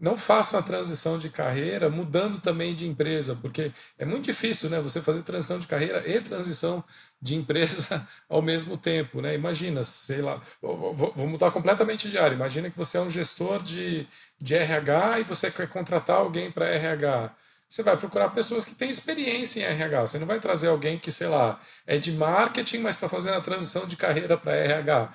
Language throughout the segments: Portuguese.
não façam a transição de carreira mudando também de empresa, porque é muito difícil, né, você fazer transição de carreira e transição de empresa ao mesmo tempo, né? Imagina, sei lá, vou mudar completamente de área. Imagina que você é um gestor de RH e você quer contratar alguém para RH. Você vai procurar pessoas que têm experiência em RH. Você não vai trazer alguém que, sei lá, é de marketing, mas está fazendo a transição de carreira para RH.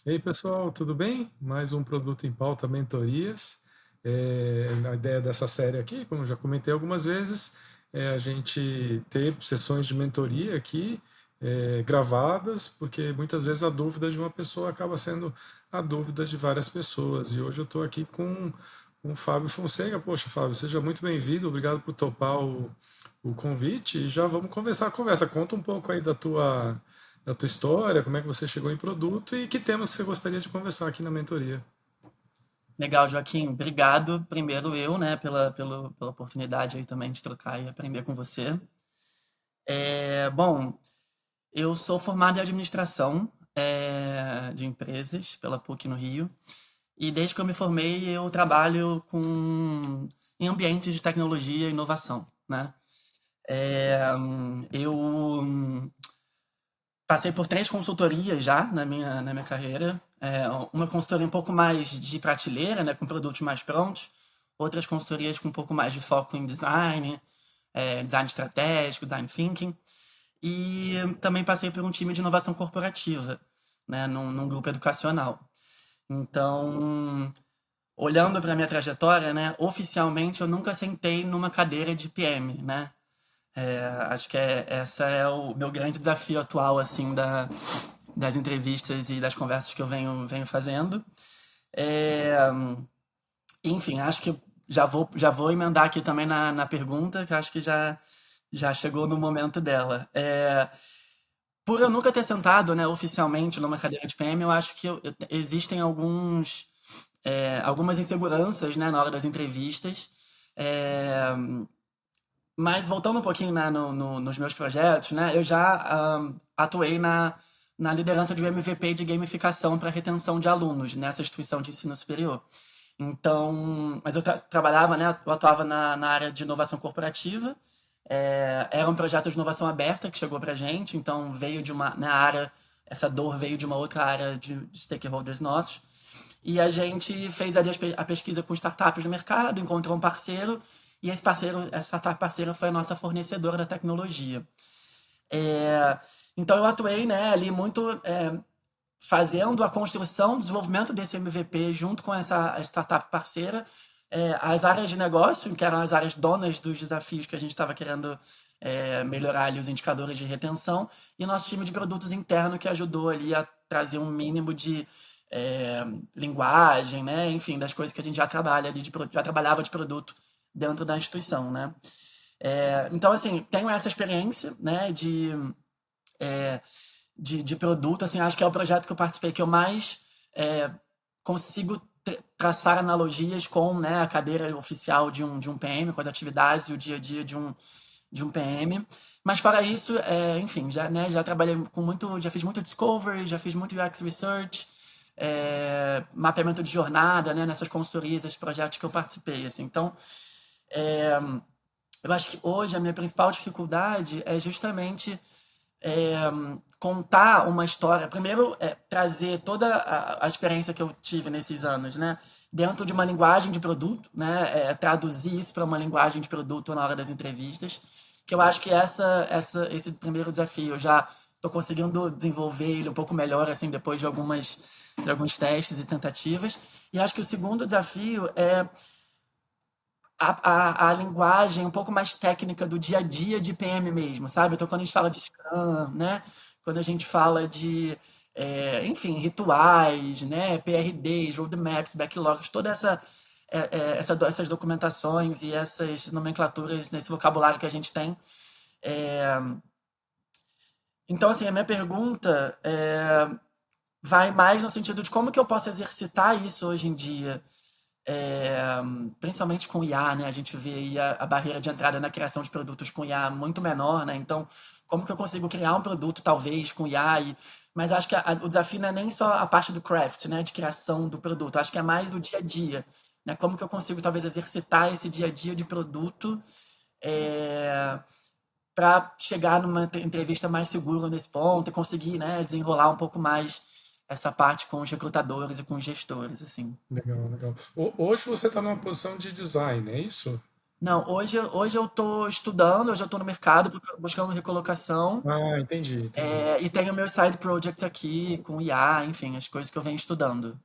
E aí, pessoal, tudo bem? Mais um produto em pauta, mentorias. A ideia dessa série aqui, como eu já comentei algumas vezes, é a gente ter sessões de mentoria aqui, gravadas, porque muitas vezes a dúvida de uma pessoa acaba sendo a dúvida de várias pessoas. E hoje eu estou aqui com o Fábio Fonseca. Poxa, Fábio, seja muito bem-vindo, obrigado por topar o convite. E já vamos conversar a conversa. Conta um pouco aí da tua história, como é que você chegou em produto e que temas você gostaria de conversar aqui na mentoria. Legal, Joaquim. Obrigado. Primeiro eu, né, pela oportunidade aí também de trocar e aprender com você. Bom, eu sou formado em administração de empresas pela PUC no Rio. E desde que eu me formei, eu trabalho em ambientes de tecnologia e inovação, né? Eu passei por 3 consultorias já na minha carreira. Uma consultoria um pouco mais de prateleira, né, com produtos mais prontos. Outras consultorias com um pouco mais de foco em design, design estratégico, design thinking. E também passei por um time de inovação corporativa, né, num grupo educacional. Então, olhando para a minha trajetória, né, oficialmente eu nunca sentei numa cadeira de PM, né? Acho que essa é o meu grande desafio atual, assim, das entrevistas e das conversas que eu venho fazendo. É, Enfim, acho que já vou emendar aqui também na pergunta, que acho que já chegou no momento dela. Por eu nunca ter sentado, né, oficialmente numa cadeira de PM, eu acho que existem algumas inseguranças, né, na hora das entrevistas. É, Mas voltando um pouquinho, né, nos meus projetos, né, eu já atuei na liderança de um MVP de gamificação para retenção de alunos nessa instituição de ensino superior. Então, mas eu trabalhava, né, eu atuava na área de inovação corporativa. Era um projeto de inovação aberta que chegou para a gente, então veio de uma, né, área, essa dor veio de uma outra área de stakeholders nossos. E a gente fez ali a pesquisa com startups do mercado, encontrou um parceiro, e esse parceiro, essa startup parceira foi a nossa fornecedora da tecnologia. É, então eu atuei, né, ali muito fazendo a construção, o desenvolvimento desse MVP junto com essa startup parceira, as áreas de negócio, que eram as áreas donas dos desafios que a gente estava querendo melhorar ali os indicadores de retenção, e nosso time de produtos interno que ajudou ali a trazer um mínimo de linguagem, né? Enfim, das coisas que a gente já trabalha ali, já trabalhava de produto dentro da instituição, né? Então, assim, tenho essa experiência, né, de produto, assim, acho que é o projeto que eu participei que eu mais consigo traçar analogias com, né, a cadeira oficial de um PM, com as atividades e o dia a dia de um PM. Mas fora isso, enfim, já trabalhei já fiz muito discovery, já fiz muito UX research, mapeamento de jornada, né, nessas consultorias, esses projetos que eu participei, assim. Então, eu acho que hoje a minha principal dificuldade é justamente é, contar uma história. Primeiro, trazer toda a experiência que eu tive nesses anos, né, dentro de uma linguagem de produto, né, traduzir isso para uma linguagem de produto na hora das entrevistas, que eu acho que esse primeiro desafio eu já estou conseguindo desenvolver ele um pouco melhor, assim, depois de alguns testes e tentativas. E acho que o segundo desafio é a linguagem um pouco mais técnica do dia a dia de PM mesmo, sabe? Então, quando a gente fala de Scrum, né? Quando a gente fala de, enfim, rituais, né? PRDs, roadmaps, backlogs, toda essas documentações e essas nomenclaturas nesse vocabulário que a gente tem. É, Então, assim, a minha pergunta vai mais no sentido de como que eu posso exercitar isso hoje em dia principalmente com IA, né? A gente vê aí a barreira de entrada na criação de produtos com IA muito menor, né? Então, como que eu consigo criar um produto, talvez, com IA? Mas acho que o desafio não é nem só a parte do craft, né? De criação do produto. Acho que é mais do dia a dia, né? Como que eu consigo, talvez, exercitar esse dia a dia de produto para chegar numa entrevista mais segura nesse ponto e conseguir, né, desenrolar um pouco mais essa parte com os recrutadores e com os gestores, assim. Legal, legal. Hoje você está numa posição de design, é isso? Não, hoje eu estou estudando, hoje eu estou no mercado buscando recolocação, Ah, entendi, entendi. e tenho meu side project aqui com IA, enfim, as coisas que eu venho estudando.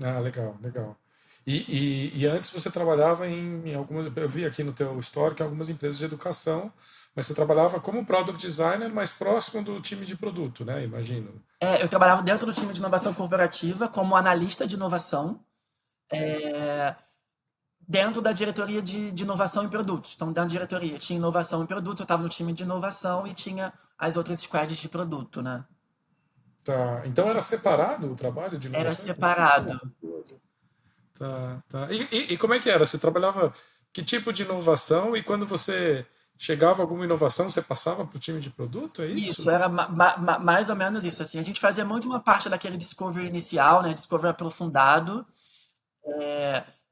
Ah, legal, legal. E antes você trabalhava em algumas, eu vi aqui no teu histórico, em algumas empresas de educação, mas você trabalhava como product designer, mais próximo do time de produto, né? Imagino. Eu trabalhava dentro do time de inovação corporativa como analista de inovação, dentro da diretoria de inovação em produtos. Então, dentro da diretoria tinha inovação em produtos, eu estava no time de inovação e tinha as outras squads de produto, né? Tá. Então era separado o trabalho de Era inovação e produto? separado. Tá, tá. E como é que era? Você trabalhava que tipo de inovação e quando você chegava a alguma inovação, você passava para o time de produto, é Isso, isso? era mais ou menos isso. Assim, a gente fazia muito uma parte daquele discovery inicial, né? Discovery aprofundado,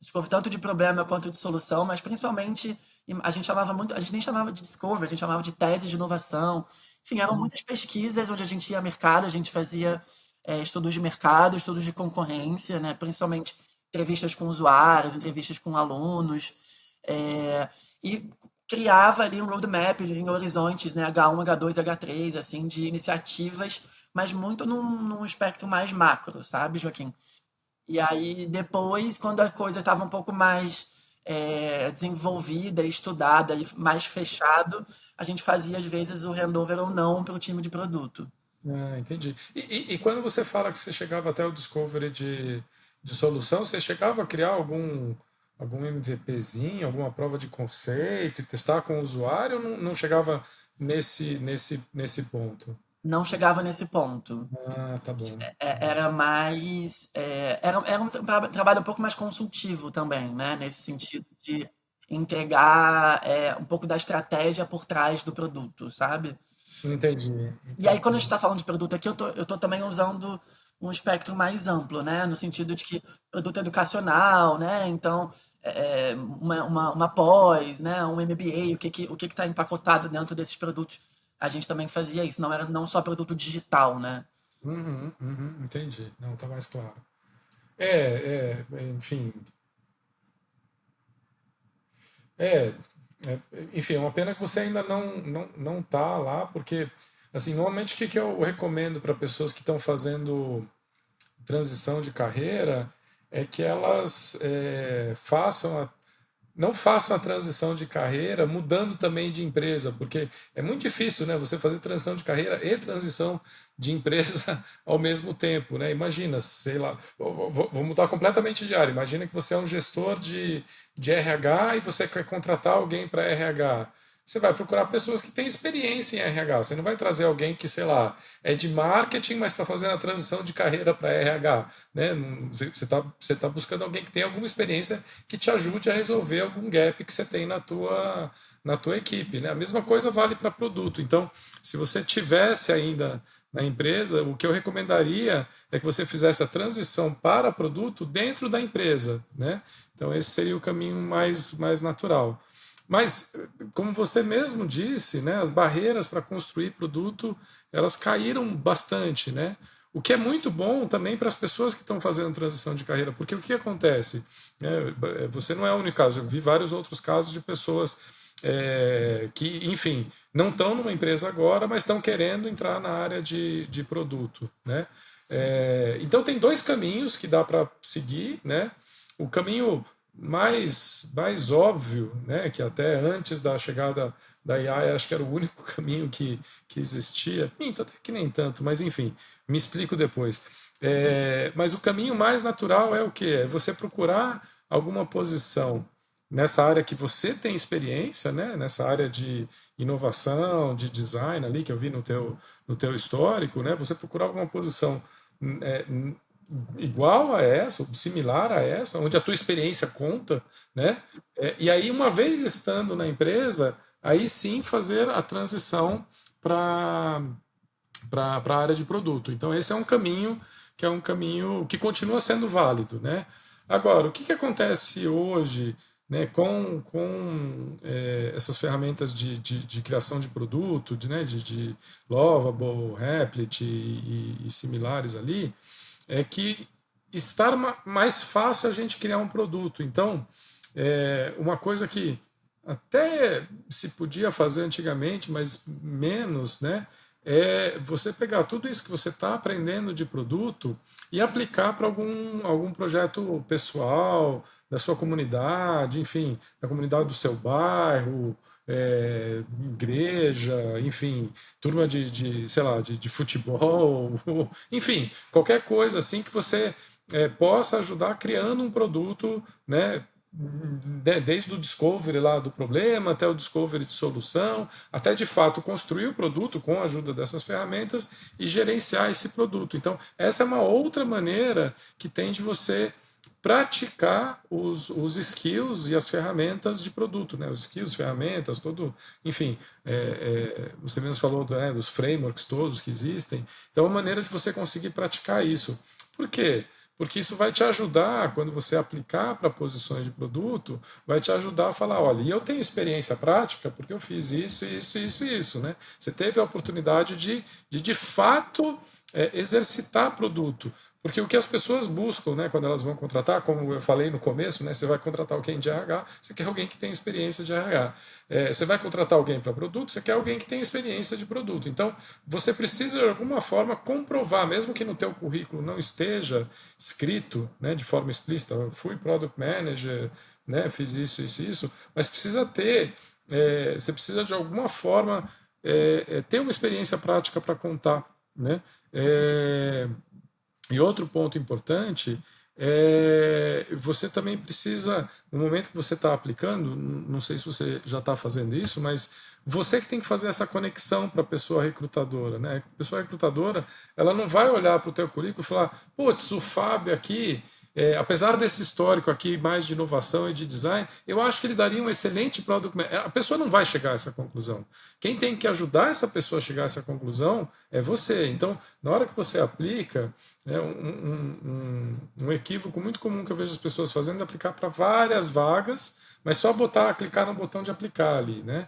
discovery tanto de problema quanto de solução, mas principalmente a gente chamava muito, a gente nem chamava de discovery, a gente chamava de tese de inovação. Enfim, eram muitas pesquisas onde a gente ia ao mercado, a gente fazia estudos de mercado, estudos de concorrência, né? Principalmente entrevistas com usuários, entrevistas com alunos, e criava ali um roadmap em horizontes, né? H1, H2, H3, assim, de iniciativas, mas muito num espectro mais macro, sabe, Joaquim? E aí, depois, quando a coisa estava um pouco mais desenvolvida, estudada e mais fechado, a gente fazia, às vezes, o handover ou não para o time de produto. Ah, entendi. E quando você fala que você chegava até o discovery de solução, você chegava a criar algum MVPzinho, alguma prova de conceito e testar com o usuário ou não chegava nesse ponto? Não chegava nesse ponto. Ah, tá bom. Era mais. Era um trabalho um pouco mais consultivo também, né? Nesse sentido de entregar um pouco da estratégia por trás do produto, sabe? Entendi, E aí, quando a entendi. gente está falando de produto aqui, eu tô também usando um espectro mais amplo, né? No sentido de que produto educacional, né? Então, uma pós, né? Um MBA, o que está empacotado dentro desses produtos. A gente também fazia isso, não era não só produto digital, né? Uhum, uhum, entendi. Não, tá mais claro. Enfim, é, enfim, é uma pena que você ainda não tá lá, porque, assim, normalmente o que eu recomendo para pessoas que estão fazendo transição de carreira é que elas não façam a transição de carreira mudando também de empresa, porque é muito difícil, né, você fazer transição de carreira e transição de empresa ao mesmo tempo, né? Imagina, sei lá, vou mudar completamente de área. Imagina que você é um gestor de RH e você quer contratar alguém para RH. Você vai procurar pessoas que têm experiência em RH. Você não vai trazer alguém que, sei lá, é de marketing, mas está fazendo a transição de carreira para RH, né? Você tá buscando alguém que tenha alguma experiência que te ajude a resolver algum gap que você tem na tua equipe, né? A mesma coisa vale para produto. Então, se você tivesse ainda na empresa, o que eu recomendaria é que você fizesse a transição para produto dentro da empresa, né? Então, esse seria o caminho mais natural. Mas, como você mesmo disse, né, as barreiras para construir produto, elas caíram bastante, né? O que é muito bom também para as pessoas que estão fazendo transição de carreira, porque o que acontece? Você não é o único caso, eu vi vários outros casos de pessoas que, enfim, não estão numa empresa agora, mas estão querendo entrar na área de produto, né? Então tem dois caminhos que dá para seguir, né? O caminho mais óbvio, né, que até antes da chegada da AI, acho que era o único caminho que existia. Minto, até que nem tanto, mas enfim, me explico depois. Mas o caminho mais natural é o quê? É você procurar alguma posição nessa área que você tem experiência, né, nessa área de inovação, de design ali, que eu vi no teu histórico, né, você procurar alguma posição é, igual a essa, ou similar a essa, onde a tua experiência conta, né? E aí, uma vez estando na empresa, aí sim fazer a transição para a área de produto. Então, esse é um caminho que que continua sendo válido, né? Agora, o que acontece hoje, né, com essas ferramentas de criação de produto, de Lovable, Replit e similares ali, é que estar mais fácil a gente criar um produto. Então, uma coisa que até se podia fazer antigamente, mas menos, né? É você pegar tudo isso que você está aprendendo de produto e aplicar para algum projeto pessoal, da sua comunidade, enfim, da comunidade do seu bairro, igreja, enfim, turma sei lá, de futebol, enfim, qualquer coisa assim que você possa ajudar criando um produto, né, desde o discovery lá do problema até o discovery de solução, até de fato construir o produto com a ajuda dessas ferramentas e gerenciar esse produto. Então, essa é uma outra maneira que tem de você praticar os skills e as ferramentas de produto, né? Os skills, ferramentas, todo, enfim, você mesmo falou dos frameworks todos que existem. Então, é uma maneira de você conseguir praticar isso. Por quê? Porque isso vai te ajudar, quando você aplicar para posições de produto, vai te ajudar a falar, olha, e eu tenho experiência prática porque eu fiz isso, isso, isso e isso, né? Você teve a oportunidade de fato, exercitar produto. Porque o que as pessoas buscam, né, quando elas vão contratar, como eu falei no começo, né, você vai contratar alguém de RH, você quer alguém que tem experiência de RH. Você vai contratar alguém para produto, você quer alguém que tem experiência de produto. Então, você precisa, de alguma forma, comprovar, mesmo que no teu currículo não esteja escrito, né, de forma explícita, eu fui Product Manager, né, fiz isso, isso, isso, mas precisa ter, você precisa, de alguma forma, ter uma experiência prática para contar, né? E outro ponto importante você também precisa, no momento que você está aplicando, não sei se você já está fazendo isso, mas você que tem que fazer essa conexão para a pessoa recrutadora, né? A pessoa recrutadora, ela não vai olhar para o teu currículo e falar, putz, o Fábio aqui, apesar desse histórico aqui mais de inovação e de design, eu acho que ele daria um excelente product manager. A pessoa não vai chegar a essa conclusão. Quem tem que ajudar essa pessoa a chegar a essa conclusão é você. Então, na hora que você aplica, um equívoco muito comum que eu vejo as pessoas fazendo é aplicar para várias vagas, mas só clicar no botão de aplicar ali, né?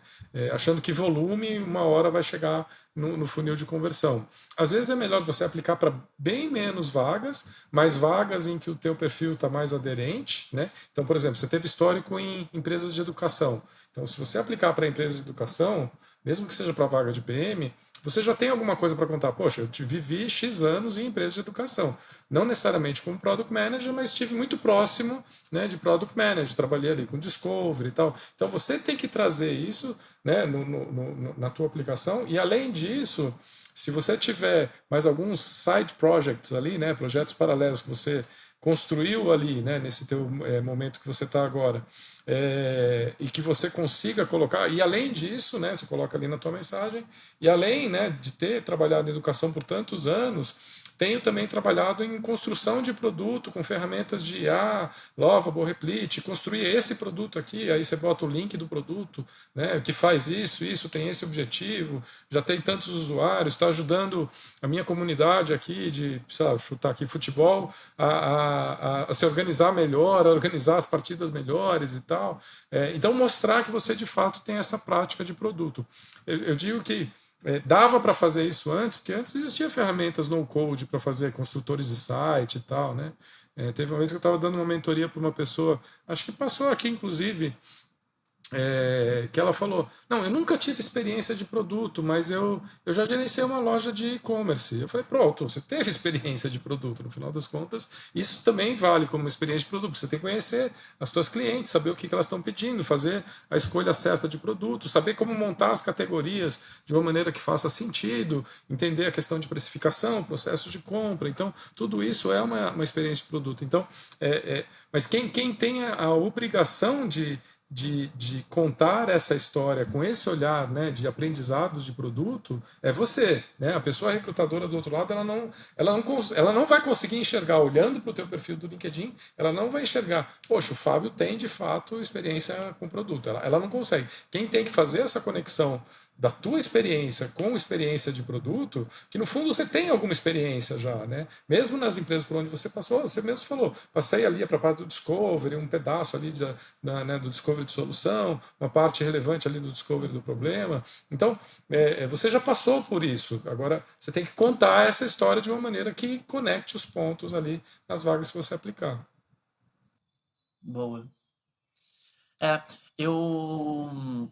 Achando que volume uma hora vai chegar no funil de conversão. Às vezes é melhor você aplicar para bem menos vagas, mas vagas em que o teu perfil está mais aderente, né? Então, por exemplo, você teve histórico em empresas de educação. Então, se você aplicar para empresas de educação, mesmo que seja para vaga de PM, você já tem alguma coisa para contar. Poxa, eu vivi X anos em empresas de educação. Não necessariamente como Product Manager, mas estive muito próximo, né, de Product Manager. Trabalhei ali com Discovery e tal. Então, você tem que trazer isso, né, na tua aplicação. E, além disso, se você tiver mais alguns side projects ali, né, projetos paralelos que você construiu ali, né, nesse teu momento que você está agora, e que você consiga colocar, e além disso, né, você coloca ali na tua mensagem, e além, né, de ter trabalhado em educação por tantos anos, tenho também trabalhado em construção de produto com ferramentas de IA, Lovable, Replit, construir esse produto aqui, aí você bota o link do produto, né, que faz isso, tem esse objetivo, já tem tantos usuários, está ajudando a minha comunidade aqui de, sei lá, chutar aqui futebol, a se organizar melhor, a organizar as partidas melhores e tal. Então, mostrar que você, de fato, tem essa prática de produto. Eu digo que dava para fazer isso antes, porque antes existia ferramentas no-code para fazer construtores de site e tal, né? Teve uma vez que eu estava dando uma mentoria para uma pessoa, acho que passou aqui, inclusive, que ela falou, não, eu nunca tive experiência de produto, mas eu já gerenciei uma loja de e-commerce. Eu falei, pronto, você teve experiência de produto, no final das contas, isso também vale como experiência de produto. Você tem que conhecer as suas clientes, saber o que elas estão pedindo, fazer a escolha certa de produto, saber como montar as categorias de uma maneira que faça sentido, entender a questão de precificação, processo de compra. Então, tudo isso é uma experiência de produto. Então, mas quem tem a obrigação de de contar essa história com esse olhar, né, de aprendizados de produto é você, né? A pessoa recrutadora do outro lado, ela não vai conseguir enxergar olhando para o teu perfil do LinkedIn, ela não vai enxergar, poxa, o Fábio tem de fato experiência com produto, ela não consegue. Quem tem que fazer essa conexão da tua experiência com experiência de produto, que no fundo você tem alguma experiência já, né? Mesmo nas empresas por onde você passou, você mesmo falou, passei ali para a parte do discovery, um pedaço ali né, do discovery de solução, uma parte relevante ali do discovery do problema. Então, você já passou por isso. Agora, você tem que contar essa história de uma maneira que conecte os pontos ali nas vagas que você aplicar. Boa. Eu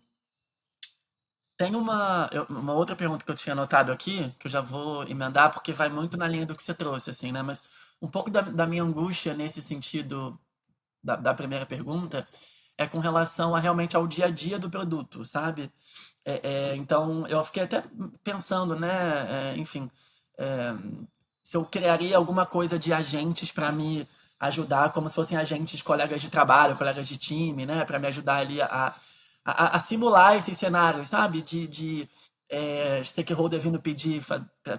tenho uma outra pergunta que eu tinha anotado aqui, que eu já vou emendar, porque vai muito na linha do que você trouxe, assim, né? Mas um pouco da minha angústia nesse sentido da primeira pergunta é com relação realmente ao dia a dia do produto, sabe? Então, eu fiquei até pensando, né? Enfim, é, se eu criaria alguma coisa de agentes para me ajudar, como se fossem agentes, colegas de trabalho, colegas de time, né? Para me ajudar ali a simular esses cenários, sabe? Stakeholder vindo pedir,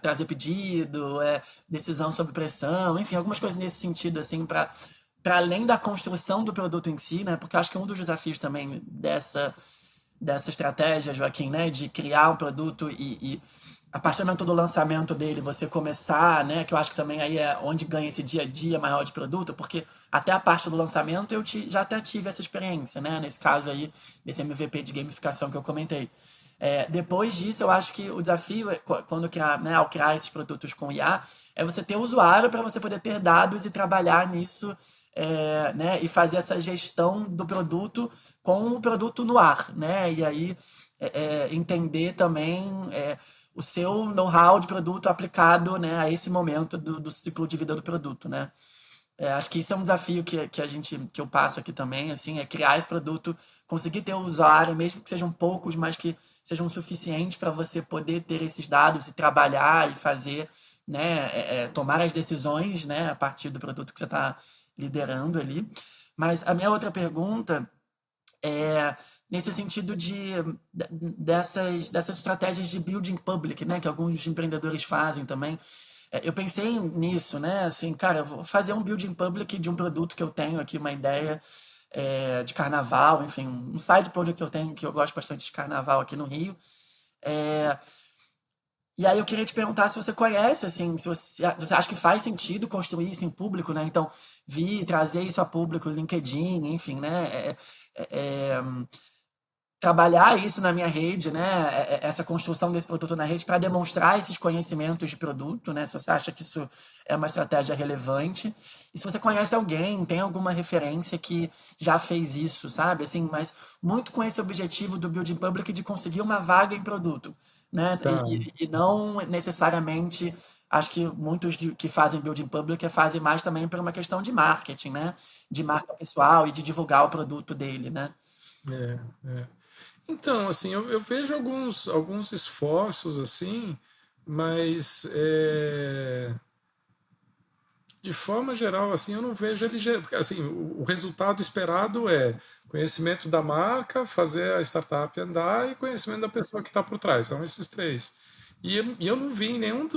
trazer pedido, decisão sob pressão, enfim, algumas coisas nesse sentido, assim, para além da construção do produto em si, né? Porque eu acho que um dos desafios também dessa estratégia, Joaquim, né? De criar um produto e a partir do momento do lançamento dele, você começar, né? Que eu acho que também aí é onde ganha esse dia a dia maior de produto, porque até a parte do lançamento já até tive essa experiência, né? Nesse caso aí, desse MVP de gamificação que eu comentei. Depois disso, eu acho que o desafio, quando criar, né, ao criar esses produtos com IA, é você ter o usuário para você poder ter dados e trabalhar nisso, né, e fazer essa gestão do produto com o produto no ar, né? E aí entender também o seu know-how de produto aplicado, né, a esse momento do ciclo de vida do produto, né? Acho que isso é um desafio que eu passo aqui também, assim, é criar esse produto, conseguir ter o usuário, mesmo que sejam poucos, mas que sejam suficientes para você poder ter esses dados e trabalhar e fazer, né, tomar as decisões, né, a partir do produto que você está liderando ali. Mas a minha outra pergunta é nesse sentido dessas estratégias de building public, né, que alguns empreendedores fazem também. Eu pensei nisso, né? Assim, cara, eu vou fazer um building public de um produto que eu tenho aqui, uma ideia de carnaval, enfim, um side project que eu tenho que eu gosto bastante de carnaval aqui no Rio. É, e aí eu queria te perguntar se você conhece, assim, se você acha que faz sentido construir isso em público, né? Então, vir trazer isso a público, LinkedIn, enfim, né? Trabalhar isso na minha rede, né? Essa construção desse produto na rede para demonstrar esses conhecimentos de produto, né? Se você acha que isso é uma estratégia relevante. E se você conhece alguém, tem alguma referência que já fez isso, sabe? Assim, mas muito com esse objetivo do Building Public de conseguir uma vaga em produto, né? Tá. E não necessariamente. Acho que muitos que fazem Building Public fazem mais também por uma questão de marketing, né? De marca pessoal e de divulgar o produto dele, né? É, é. Então, assim, eu vejo alguns esforços assim, mas de forma geral, assim, eu não vejo ele, porque assim, o resultado esperado é conhecimento da marca, fazer a startup andar e conhecimento da pessoa que está por trás. São esses três. E eu não vi em nenhum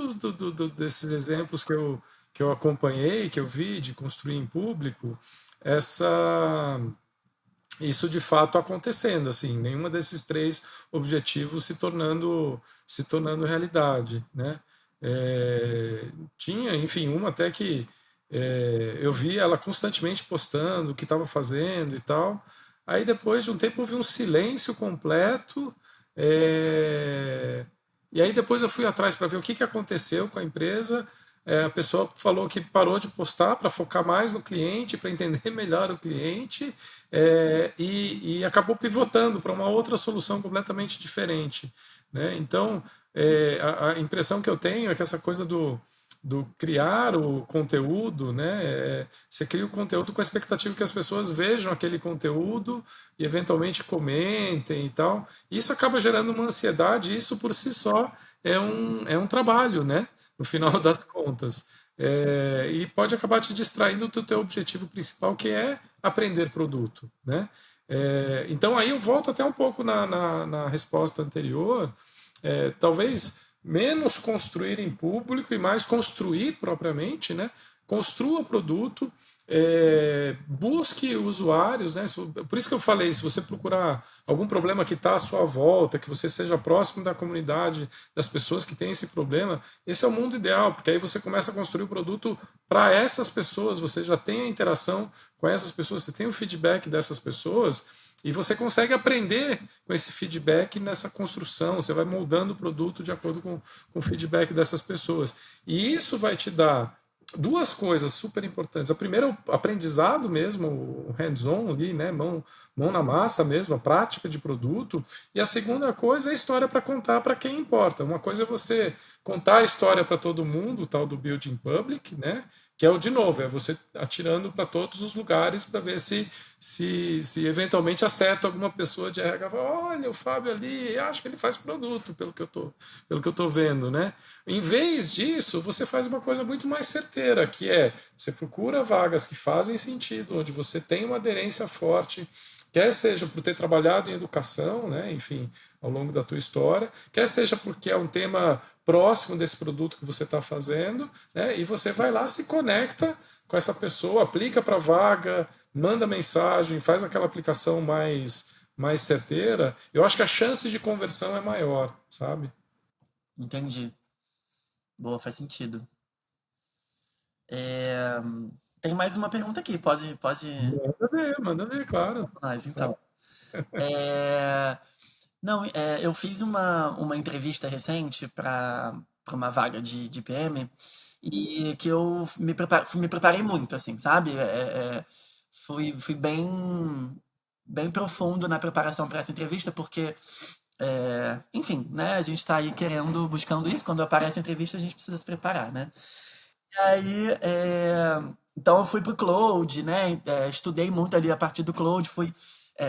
desses exemplos que eu acompanhei, que eu vi de construir em público, essa isso de fato acontecendo, assim, nenhuma desses três objetivos se tornando realidade, né? Tinha, enfim, uma até que eu vi ela constantemente postando o que estava fazendo e tal. Aí depois de um tempo houve um silêncio completo. E aí depois eu fui atrás para ver o que aconteceu com a empresa. A pessoa falou que parou de postar para focar mais no cliente, para entender melhor o cliente, e acabou pivotando para uma outra solução completamente diferente, né? Então, a impressão que eu tenho é que essa coisa do criar o conteúdo, né? Você cria o conteúdo com a expectativa que as pessoas vejam aquele conteúdo e eventualmente comentem e tal. Isso acaba gerando uma ansiedade, e isso por si só é um trabalho, né? No final das contas. E pode acabar te distraindo do teu objetivo principal, que é aprender produto, né? Então aí eu volto até um pouco na resposta anterior, talvez menos construir em público e mais construir propriamente, né? Construa o produto, busque usuários, né? Por isso que eu falei, se você procurar algum problema que está à sua volta, que você seja próximo da comunidade, das pessoas que têm esse problema, esse é o mundo ideal, porque aí você começa a construir o produto para essas pessoas, você já tem a interação com essas pessoas, você tem o feedback dessas pessoas, e você consegue aprender com esse feedback nessa construção, você vai moldando o produto de acordo com o feedback dessas pessoas. E isso vai te dar duas coisas super importantes. A primeira é o aprendizado mesmo, o hands-on ali, né? Mão na massa mesmo, a prática de produto. E a segunda coisa é a história para contar para quem importa. Uma coisa é você contar a história para todo mundo, o tal do building public, né? Que é o de novo, é você atirando para todos os lugares para ver se eventualmente acerta alguma pessoa de RH. Olha, o Fábio ali, acho que ele faz produto, pelo que eu tô vendo, né? Em vez disso, você faz uma coisa muito mais certeira, que é você procura vagas que fazem sentido, onde você tem uma aderência forte, quer seja por ter trabalhado em educação, né, enfim, ao longo da tua história, quer seja porque é um tema próximo desse produto que você está fazendo, né, e você vai lá, se conecta com essa pessoa, aplica para a vaga, manda mensagem, faz aquela aplicação mais certeira, eu acho que a chance de conversão é maior, sabe? Entendi. Boa, faz sentido. É, Tem mais uma pergunta aqui, pode Manda ver, claro. mais então. É, Não, eu fiz uma entrevista recente para uma vaga de PM e que eu me preparei muito, assim, sabe? Fui bem profundo na preparação para essa entrevista, porque, enfim, né? A gente está aí buscando isso. Quando aparece a entrevista, a gente precisa se preparar, né? E aí, então eu fui pro Claude, né? Estudei muito ali a partir do Claude, fui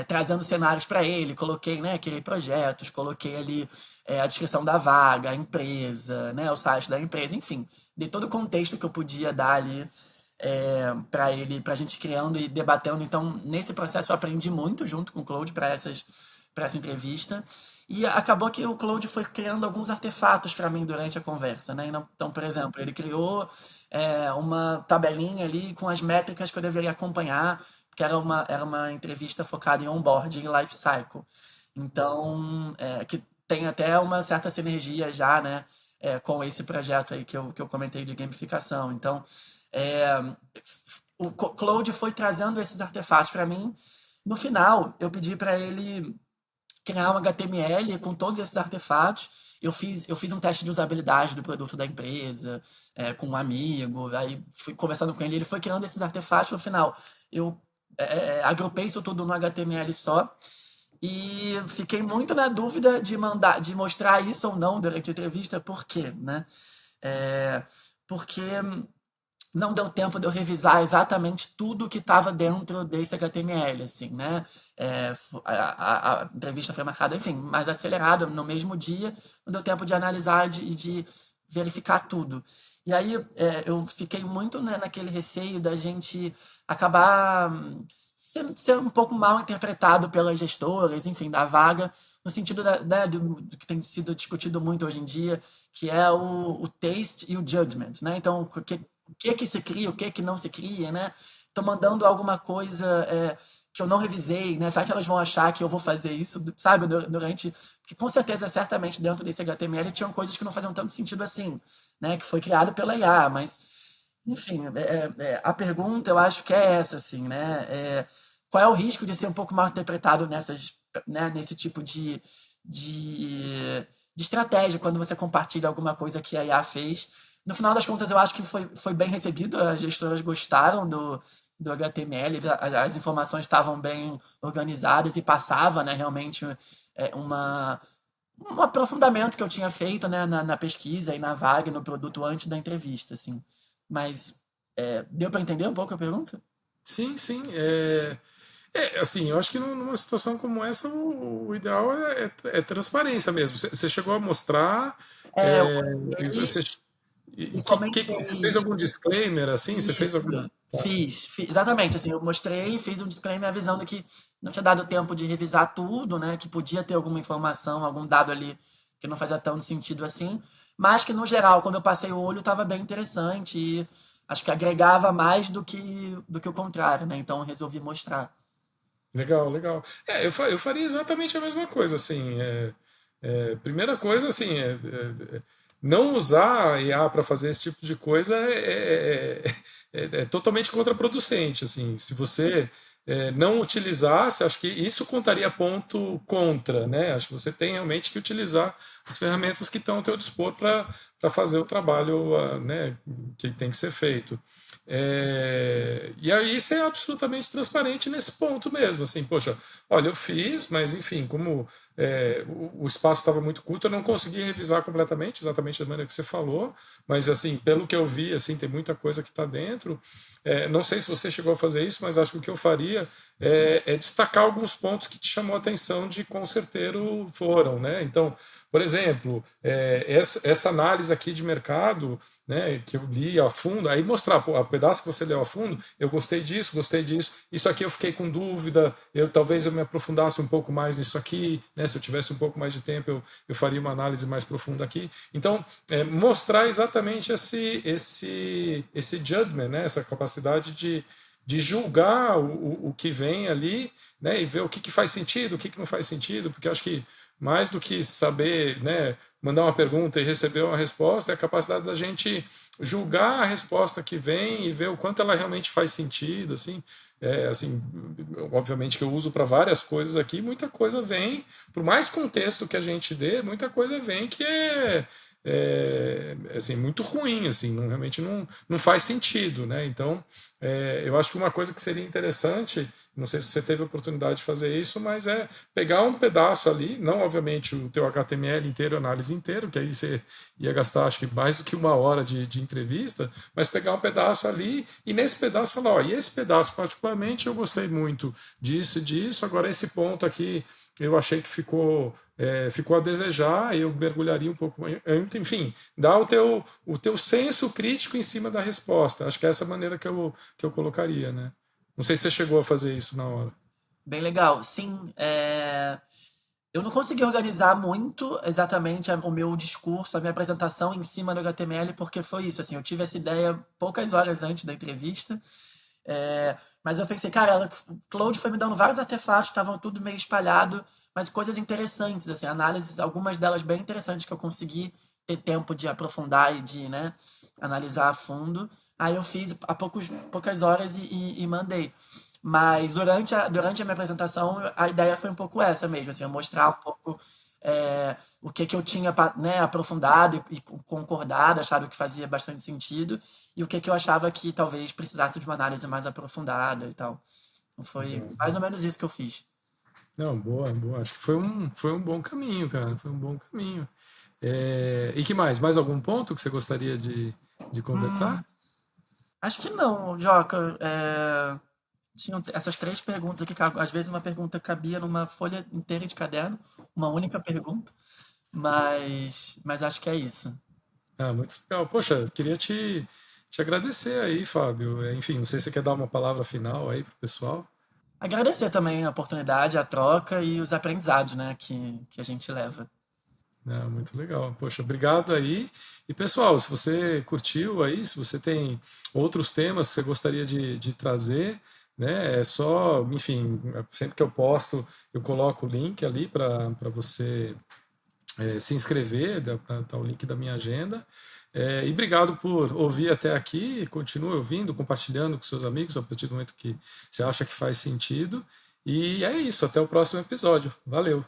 trazendo cenários para ele, coloquei, né? Criei projetos, coloquei ali a descrição da vaga, a empresa, né? O site da empresa, enfim, dei todo o contexto que eu podia dar ali para ele, para a gente criando e debatendo. Então, nesse processo eu aprendi muito junto com o Claude para essa entrevista. E acabou que o Claude foi criando alguns artefatos para mim durante a conversa, né? Então, por exemplo, ele criou uma tabelinha ali com as métricas que eu deveria acompanhar, porque era uma entrevista focada em onboarding e life cycle. Então, que tem até uma certa sinergia já, né, com esse projeto aí que eu comentei de gamificação. Então, é, o Claude foi trazendo esses artefatos para mim. No final, eu pedi para ele criar um HTML com todos esses artefatos. Eu fiz um teste de usabilidade do produto da empresa, com um amigo, aí fui conversando com ele, ele foi criando esses artefatos. No final, eu agrupei isso tudo no HTML só e fiquei muito na dúvida de mostrar isso ou não durante a entrevista. Por quê, né? Porque não deu tempo de eu revisar exatamente tudo que estava dentro desse HTML, assim, né? A entrevista foi marcada, enfim, mais acelerada, no mesmo dia, não deu tempo de analisar e de verificar tudo. E aí eu fiquei muito, né, naquele receio da gente acabar ser um pouco mal interpretado pelas gestoras, enfim, da vaga, no sentido do que tem sido discutido muito hoje em dia, que é o taste e o judgment, né? Então, o que se cria, o que não se cria, né? Tô mandando alguma coisa que eu não revisei, né? Será que elas vão achar que eu vou fazer isso, sabe, durante... Porque com certeza, certamente, dentro desse HTML tinham coisas que não faziam tanto sentido assim, né? Que foi criado pela IA, mas... Enfim, a pergunta eu acho que é essa, assim, né? Qual é o risco de ser um pouco mal interpretado né, nesse tipo de, de estratégia quando você compartilha alguma coisa que a IA fez? No final das contas, eu acho que foi bem recebido, as gestoras gostaram do HTML, as informações estavam bem organizadas e passava, né, realmente um aprofundamento que eu tinha feito, né, na pesquisa e na vaga e no produto antes da entrevista, assim. Mas deu para entender um pouco a pergunta? Sim, sim. Assim, eu acho que numa situação como essa, o ideal é transparência mesmo. Você chegou a mostrar, É, eu isso, olhei, E Você comentei fez algum disclaimer assim? Você fez isso. algum. Exatamente, assim, eu mostrei, fiz um disclaimer avisando que não tinha dado tempo de revisar tudo, né, que podia ter alguma informação, algum dado ali que não fazia tanto sentido assim, mas que no geral, quando eu passei o olho, estava bem interessante e acho que agregava mais do que o contrário, né? Então eu resolvi mostrar. Legal, legal. Eu faria exatamente a mesma coisa, assim. Primeira coisa, assim, não usar a IA para fazer esse tipo de coisa é totalmente contraproducente, assim. Se você não utilizasse, acho que isso contaria ponto contra, né? Acho que você tem realmente que utilizar as ferramentas que estão ao teu dispor para fazer o trabalho, né, que tem que ser feito. E aí ser absolutamente transparente nesse ponto mesmo, assim, poxa, olha, eu fiz, mas enfim, como o espaço estava muito curto, eu não consegui revisar completamente, exatamente da maneira que você falou, mas assim, pelo que eu vi, assim, tem muita coisa que está dentro. Não sei se você chegou a fazer isso, mas acho que o que eu faria é destacar alguns pontos que te chamou a atenção de quão certeiro foram, né? Então, por exemplo, essa análise aqui de mercado, né, que eu li a fundo, aí mostrar, pô, o pedaço que você leu a fundo, eu gostei disso, isso aqui eu fiquei com dúvida, talvez eu me aprofundasse um pouco mais nisso aqui, né, se eu tivesse um pouco mais de tempo, eu faria uma análise mais profunda aqui. Então, mostrar exatamente esse judgment, né, essa capacidade de julgar o que vem ali, né, e ver o que faz sentido, o que não faz sentido, porque eu acho que mais do que saber, né, mandar uma pergunta e receber uma resposta, é a capacidade da gente julgar a resposta que vem e ver o quanto ela realmente faz sentido, assim, obviamente que eu uso para várias coisas aqui, muita coisa vem, por mais contexto que a gente dê, muita coisa vem que assim, muito ruim, assim, realmente não faz sentido, né? Então, eu acho que uma coisa que seria interessante, não sei se você teve a oportunidade de fazer isso, mas é pegar um pedaço ali, não obviamente o teu HTML inteiro, análise inteiro, que aí você ia gastar acho que mais do que uma hora de entrevista, mas pegar um pedaço ali e nesse pedaço falar, ó, e esse pedaço particularmente eu gostei muito disso e disso, agora esse ponto aqui eu achei que ficou a desejar, eu mergulharia um pouco, enfim, dá o teu senso crítico em cima da resposta. Acho que é essa maneira que eu colocaria, né? Não sei se você chegou a fazer isso na hora. Bem legal. Sim, eu não consegui organizar muito exatamente o meu discurso, a minha apresentação em cima do HTML, porque foi isso, assim, eu tive essa ideia poucas horas antes da entrevista, mas eu pensei, cara, o Claude foi me dando vários artefatos, estavam tudo meio espalhado, mas coisas interessantes, assim, análises, algumas delas bem interessantes que eu consegui ter tempo de aprofundar e de, né, analisar a fundo. Aí eu fiz há poucas horas e mandei. Mas durante a minha apresentação, a ideia foi um pouco essa mesmo, assim, eu mostrar um pouco o que eu tinha, né, aprofundado e concordado, achava que fazia bastante sentido, e o que eu achava que talvez precisasse de uma análise mais aprofundada e tal. Então foi mais ou menos isso que eu fiz. Não, boa, boa. Acho que foi um bom caminho, cara. Foi um bom caminho. E que mais? Mais algum ponto que você gostaria de conversar? Acho que não, Joca. Tinham essas três perguntas aqui, que às vezes uma pergunta cabia numa folha inteira de caderno, uma única pergunta, mas acho que é isso. Ah, muito legal. Poxa, queria te agradecer aí, Fábio. Enfim, não sei se você quer dar uma palavra final aí pro pessoal. Agradecer também a oportunidade, a troca e os aprendizados, né, que a gente leva. Muito legal. Poxa, obrigado aí. E pessoal, se você curtiu aí, se você tem outros temas que você gostaria de trazer, né, é só, enfim, sempre que eu posto, eu coloco o link ali para você se inscrever, tá o link da minha agenda. E obrigado por ouvir até aqui. Continue ouvindo, compartilhando com seus amigos a partir do momento que você acha que faz sentido. E é isso. Até o próximo episódio. Valeu!